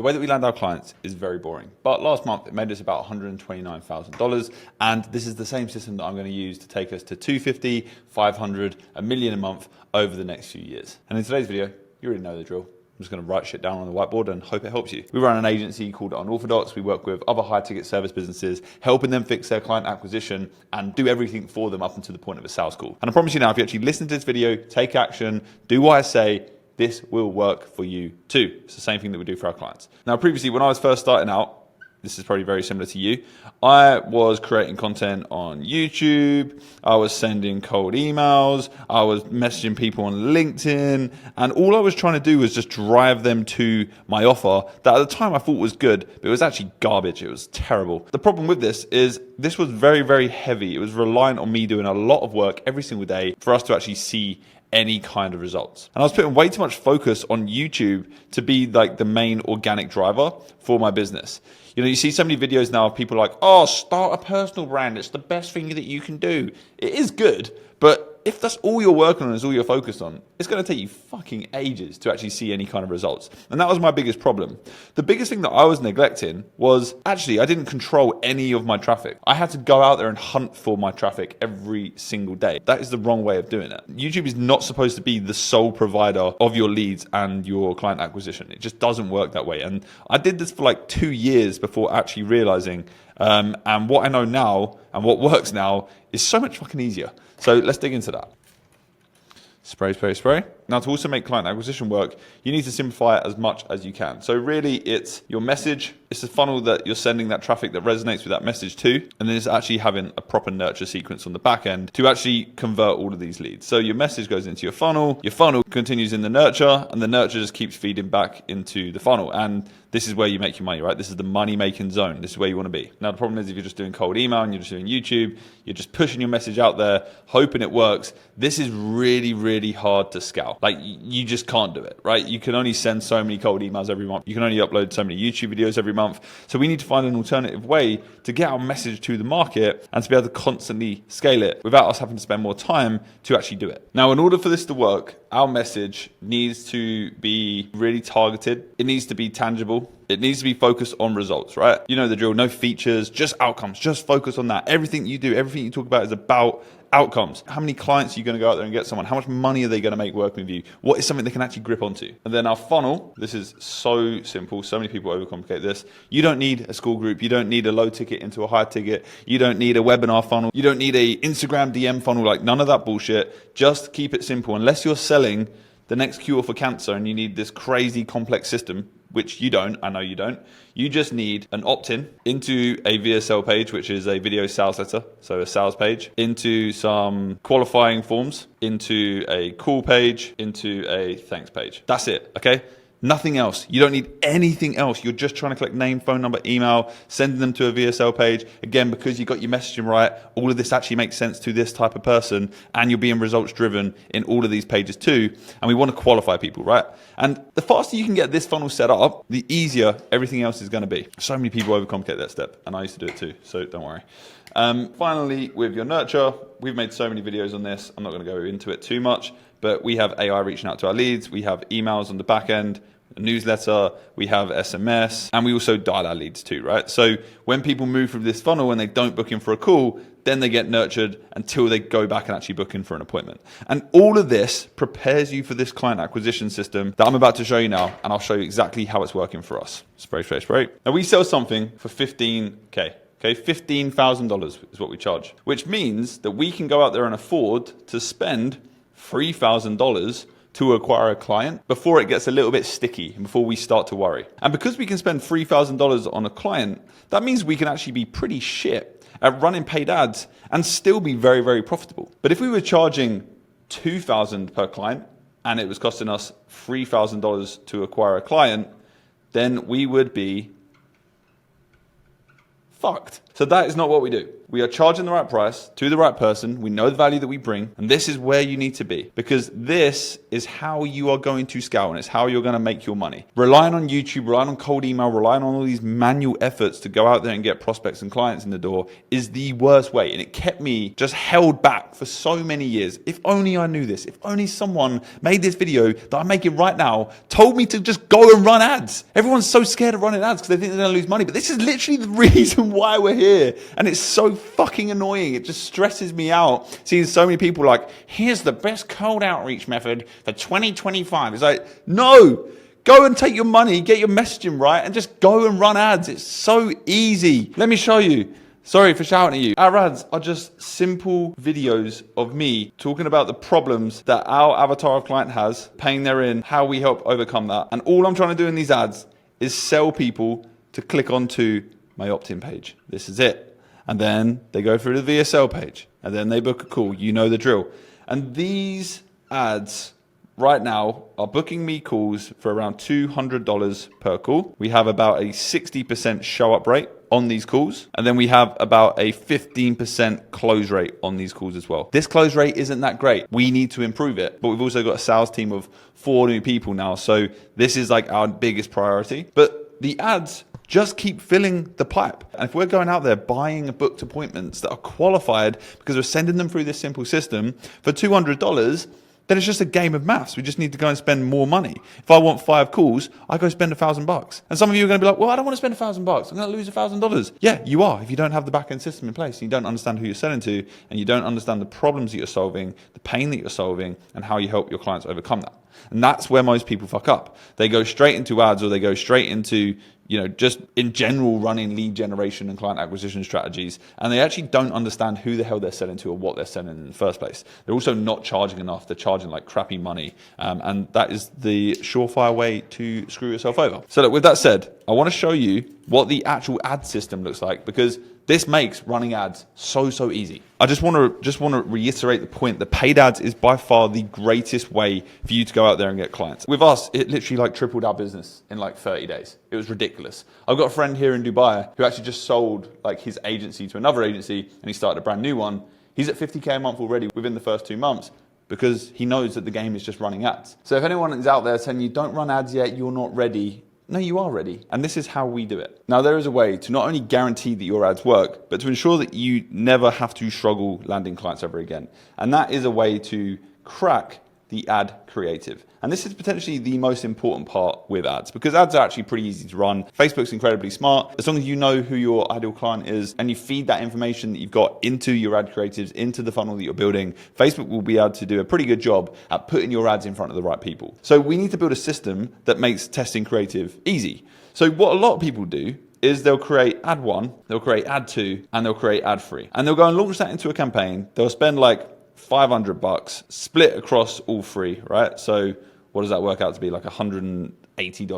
The way that we land our clients is very boring. But last month, it made us about $129,000. And this is the same system that I'm going to use to take us to 250, 500, $1 million a month over the next few years. And in today's video, you already know the drill. I'm just going to write shit down on the whiteboard and hope it helps you. We run an agency called Unorthodox. We work with other high ticket service businesses, helping them fix their client acquisition and do everything for them up until the point of a sales call. And I promise you now, if you actually listen to this video, take action, do what I say, this will work for you too. It's the same thing that we do for our clients. Now, previously, when I was first starting out, this is probably very similar to you, I was creating content on YouTube, I was sending cold emails, I was messaging people on LinkedIn, and all I was trying to do was just drive them to my offer that at the time I thought was good, but it was actually garbage, it was terrible. The problem with this is this was very, very heavy. It was reliant on me doing a lot of work every single day for us to actually see any kind of results. And I was putting way too much focus on YouTube to be like the main organic driver for my business. You know, you see so many videos now of people like, oh, start a personal brand. It's the best thing that you can do. It is good, but if that's all you're working on, is all you're focused on, it's going to take you fucking ages to actually see any kind of results. And that was my biggest problem. The biggest thing that I was neglecting was actually I didn't control any of my traffic. I had to go out there and hunt for my traffic every single day. That is the wrong way of doing it. YouTube is not supposed to be the sole provider of your leads and your client acquisition. It just doesn't work that way. And I did this for like 2 years before actually realizing and what I know now and what works now is so much fucking easier. So let's dig into that. Spray, spray, spray. Now, to also make client acquisition work, you need to simplify it as much as you can. So really, it's your message. It's the funnel that you're sending that traffic that resonates with that message to. And then it's actually having a proper nurture sequence on the back end to actually convert all of these leads. So your message goes into your funnel continues in the nurture, and the nurture just keeps feeding back into the funnel. And this is where you make your money, right? This is the money-making zone. This is where you want to be. Now, the problem is if you're just doing cold email and you're just doing YouTube, you're just pushing your message out there, hoping it works. This is really, really hard to scale. Like, you just can't do it, right? You can only send so many cold emails every month. You can only upload so many YouTube videos every month. So we need to find an alternative way to get our message to the market and to be able to constantly scale it without us having to spend more time to actually do it. Now, in order for this to work, our message needs to be really targeted. It needs to be tangible. It needs to be focused on results, right? You know the drill, no features, just outcomes, just focus on that. Everything you do, everything you talk about is about outcomes. How many clients are you going to go out there and get someone? How much money are they going to make working with you? What is something they can actually grip onto? And then our funnel, this is so simple. So many people overcomplicate this. You don't need a school group. You don't need a low ticket into a high ticket. You don't need a webinar funnel. You don't need a Instagram DM funnel, like none of that bullshit. Just keep it simple. Unless you're selling the next cure for cancer and you need this crazy complex system, which you don't, I know you don't. You just need an opt-in into a VSL page, which is a video sales letter, so a sales page, into some qualifying forms, into a call page, into a thanks page. That's it, okay? Nothing else. You don't need anything else. You're just trying to collect name, phone number, email, sending them to a VSL page. Again, because you got your messaging right, all of this actually makes sense to this type of person, and you're being results driven in all of these pages too. And we want to qualify people, right? And the faster you can get this funnel set up, the easier everything else is going to be. So many people overcomplicate that step, and I used to do it too, so don't worry. Finally, with your nurture, we've made so many videos on this. I'm not going to go into it too much, but we have AI reaching out to our leads. We have emails on the back end, a newsletter, we have SMS, and we also dial our leads too, right? So when people move through this funnel and they don't book in for a call, then they get nurtured until they go back and actually book in for an appointment. And all of this prepares you for this client acquisition system that I'm about to show you now, and I'll show you exactly how it's working for us. Spray, spray, spray. Now we sell something for $15K. Okay, $15,000 is what we charge, which means that we can go out there and afford to spend $3,000 to acquire a client before it gets a little bit sticky and before we start to worry. And because we can spend $3,000 on a client, that means we can actually be pretty shit at running paid ads and still be very, very profitable. But if we were charging $2,000 per client and it was costing us $3,000 to acquire a client, then we would be fucked. So that is not what we do. we are charging the right price to the right person. We know the value that we bring. And this is where you need to be, because this is how you are going to scale, and it's how you're going to make your money. Relying on YouTube, relying on cold email, relying on all these manual efforts to go out there and get prospects and clients in the door is the worst way. And it kept me just held back for so many years. If only I knew this. If only someone made this video that I'm making right now, told me to just go and run ads. Everyone's so scared of running ads because they think they're going to lose money. But this is literally the reason why we're here. And it's so fucking annoying. It just stresses me out seeing so many people like, here's the best cold outreach method for 2025. It's like, no, go and take your money, get your messaging right, and just go and run ads. It's so easy. Let me show you. Sorry for shouting at you. Our ads are just simple videos of me talking about the problems that our avatar of client has, paying therein, how we help overcome that. And all I'm trying to do in these ads is sell people to click onto my opt-in page. This is it. And then they go through the VSL page, and then they book a call. You know the drill. And these ads right now are booking me calls for around $200 per call. We have about a 60% show up rate on these calls. And then we have about a 15% close rate on these calls as well. This close rate isn't that great. We need to improve it. But we've also got a sales team of 4 new people now. So this is like our biggest priority. But the ads just keep filling the pipe. And if we're going out there buying booked appointments that are qualified because we're sending them through this simple system for $200, then it's just a game of maths. We just need to go and spend more money. If I want 5 calls, I go spend $1,000. And some of you are going to be like, well, I don't want to spend $1,000. I'm going to lose $1,000. Yeah, you are. If you don't have the back-end system in place, and you don't understand who you're selling to, and you don't understand the problems that you're solving, the pain that you're solving, and how you help your clients overcome that. And that's where most people fuck up. They go straight into ads, or they go straight into, just in general running lead generation and client acquisition strategies. And they actually don't understand who the hell they're selling to or what they're selling in the first place. They're also not charging enough. They're charging like crappy money. And that is the surefire way to screw yourself over. So look, with that said, I want to show you what the actual ad system looks like, because this makes running ads so easy. I just want to reiterate the point that paid ads is by far the greatest way for you to go out there and get clients. With us, it literally like tripled our business in like 30 days. It was ridiculous. I've got a friend here in Dubai who actually just sold like his agency to another agency, and he started a brand new one. He's at 50K a month already within the first 2 months, because he knows that the game is just running ads. So if anyone is out there saying you don't run ads yet, you're not ready, no, you are ready. And this is how we do it. Now, there is a way to not only guarantee that your ads work, but to ensure that you never have to struggle landing clients ever again. And that is a way to crack the ad creative. And this is potentially the most important part with ads, because ads are actually pretty easy to run. Facebook's incredibly smart. As long as you know who your ideal client is and you feed that information that you've got into your ad creatives, into the funnel that you're building, Facebook will be able to do a pretty good job at putting your ads in front of the right people. So we need to build a system that makes testing creative easy. So what a lot of people do is they'll create ad 1, they'll create ad 2, and they'll create ad 3. And they'll go and launch that into a campaign. They'll spend like $500 split across all 3, right? So what does that work out to be? Like $180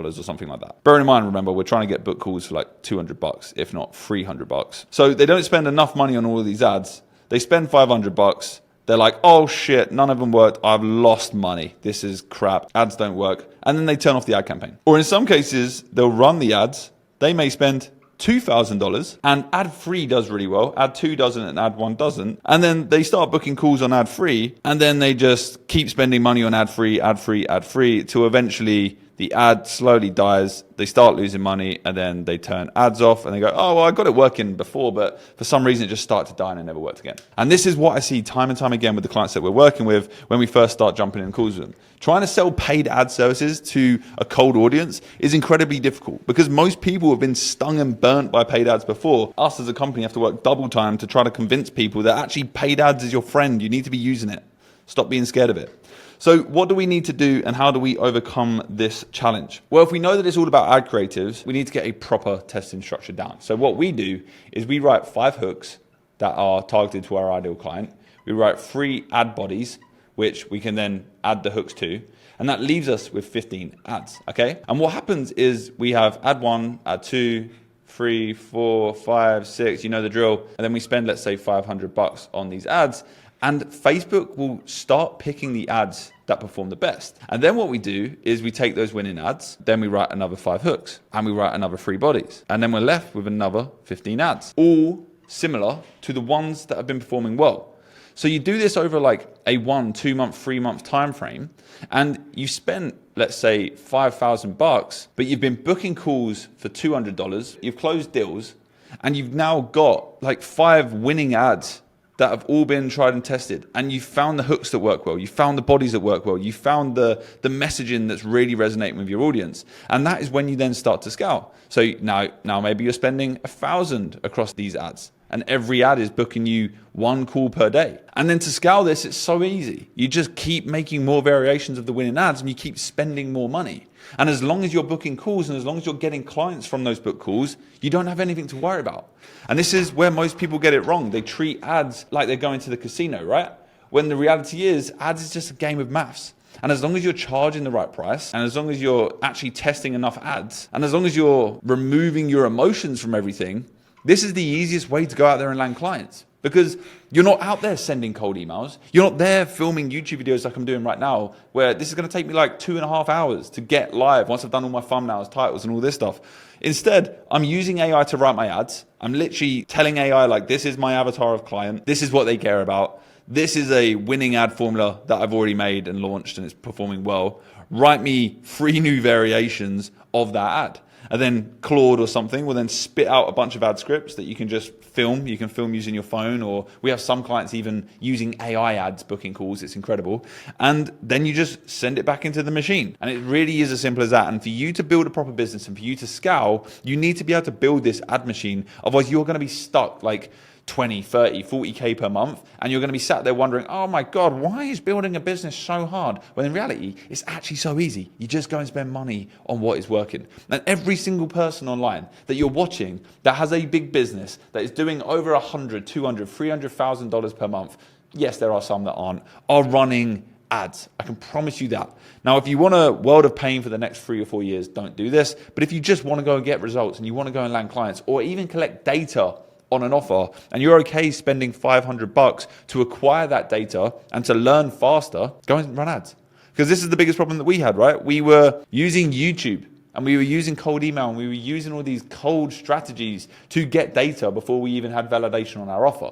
or something like that. Bear in mind, remember, we're trying to get book calls for like $200, if not $300. So they don't spend enough money on all of these ads. They spend $500. They're like, oh shit, none of them worked. I've lost money. This is crap. Ads don't work. And then they turn off the ad campaign. Or in some cases, they'll run the ads. They may spend $2,000, and ad 3 does really well, ad 2 doesn't, and ad 1 doesn't. And then they start booking calls on ad 3, and then they just keep spending money on ad 3, till eventually the ad slowly dies, they start losing money, and then they turn ads off and they go, oh, well, I got it working before, but for some reason it just started to die and it never worked again. And this is what I see time and time again with the clients that we're working with when we first start jumping in calls with them. Trying to sell paid ad services to a cold audience is incredibly difficult, because most people have been stung and burnt by paid ads before. Us as a company have to work double time to try to convince people that actually paid ads is your friend. You need to be using it. Stop being scared of it. So what do we need to do, and how do we overcome this challenge? Well, if we know that it's all about ad creatives, we need to get a proper testing structure down. So what we do is we write 5 hooks that are targeted to our ideal client. We write 3 ad bodies, which we can then add the hooks to. And that leaves us with 15 ads, okay? And what happens is we have ad 1, ad 2, 3, 4, 5, 6, you know the drill. And then we spend, let's say, $500 on these ads. And Facebook will start picking the ads that perform the best. And then what we do is we take those winning ads, then we write another 5 hooks, and we write another 3 bodies. And then we're left with another 15 ads, all similar to the ones that have been performing well. So you do this over like a 1, 2 month, 3 month time frame, and you spent, let's say, $5,000, but you've been booking calls for $200, you've closed deals, and you've now got like 5 winning ads that have all been tried and tested, and you found the hooks that work well, you found the bodies that work well, you found the messaging that's really resonating with your audience, and that is when you then start to scale. So now maybe you're spending 1,000 across these ads, and every ad is booking you 1 call per day. And then to scale this, it's so easy. You just keep making more variations of the winning ads, and you keep spending more money. And as long as you're booking calls and as long as you're getting clients from those book calls, you don't have anything to worry about. And this is where most people get it wrong. They treat ads like they're going to the casino, right? When the reality is, ads is just a game of maths. And as long as you're charging the right price, and as long as you're actually testing enough ads, and as long as you're removing your emotions from everything, this is the easiest way to go out there and land clients. Because you're not out there sending cold emails. You're not there filming YouTube videos like I'm doing right now, where this is going to take me like 2.5 hours to get live once I've done all my thumbnails, titles, and all this stuff. Instead, I'm using AI to write my ads. I'm literally telling AI, like, this is my avatar of client. This is what they care about. This is a winning ad formula that I've already made and launched, and it's performing well. Write me 3 new variations of that ad. And then Claude or something will then spit out a bunch of ad scripts that you can just film. You can film using your phone, or we have some clients even using AI ads booking calls. It's incredible. And then you just send it back into the machine. And it really is as simple as that. And for you to build a proper business and for you to scale, you need to be able to build this ad machine. Otherwise, you're going to be stuck like 20, 30, 40K per month, and you're going to be sat there wondering, oh my God, why is building a business so hard? When in reality, it's actually so easy. You just go and spend money on what is working. And every single person online that you're watching that has a big business that is doing over $100, $200, $300,000 per month, yes, there are some that aren't, are running ads. I can promise you that. Now, if you want a world of pain for the next 3 or 4 years, don't do this. But if you just want to go and get results and you want to go and land clients, or even collect data on an offer, and you're okay spending $500 to acquire that data and to learn faster, go and run ads. Because this is the biggest problem that we had, right? We were using YouTube, and we were using cold email, and we were using all these cold strategies to get data before we even had validation on our offer.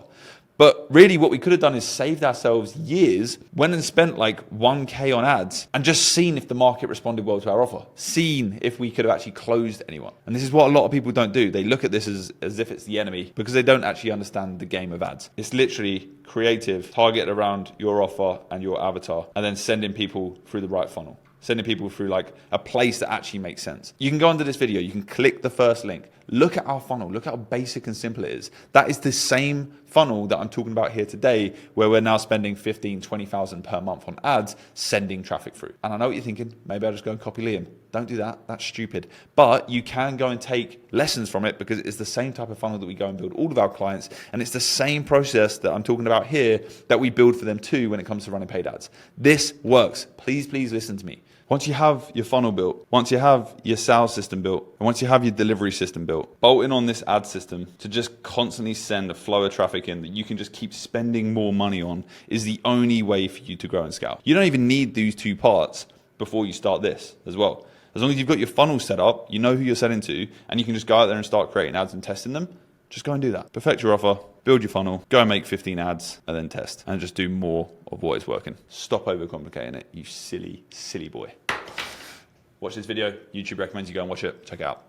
But really what we could have done is saved ourselves years, went and spent like 1K on ads and just seen if the market responded well to our offer, seen if we could have actually closed anyone. And this is what a lot of people don't do. They look at this as if it's the enemy because they don't actually understand the game of ads. It's literally creative, targeted around your offer and your avatar, and then sending people through the right funnel. Sending people through like a place that actually makes sense. You can go under this video, you can click the first link, look at our funnel, look at how basic and simple it is. That is the same funnel that I'm talking about here today, where we're now spending 15, 20,000 per month on ads, sending traffic through. And I know what you're thinking, maybe I'll just go and copy Liam. Don't do that, that's stupid. But you can go and take lessons from it because it's the same type of funnel that we go and build all of our clients. And it's the same process that I'm talking about here that we build for them too when it comes to running paid ads. This works. Please, please listen to me. Once you have your funnel built, once you have your sales system built, and once you have your delivery system built, bolting on this ad system to just constantly send a flow of traffic in that you can just keep spending more money on is the only way for you to grow and scale. You don't even need these 2 parts before you start this as well. As long as you've got your funnel set up, you know who you're selling to, and you can just go out there and start creating ads and testing them, just go and do that. Perfect your offer, build your funnel, go and make 15 ads, and then test, and just do more of what is working. Stop overcomplicating it, you silly, silly boy. Watch this video. YouTube recommends you go and watch it. Check it out.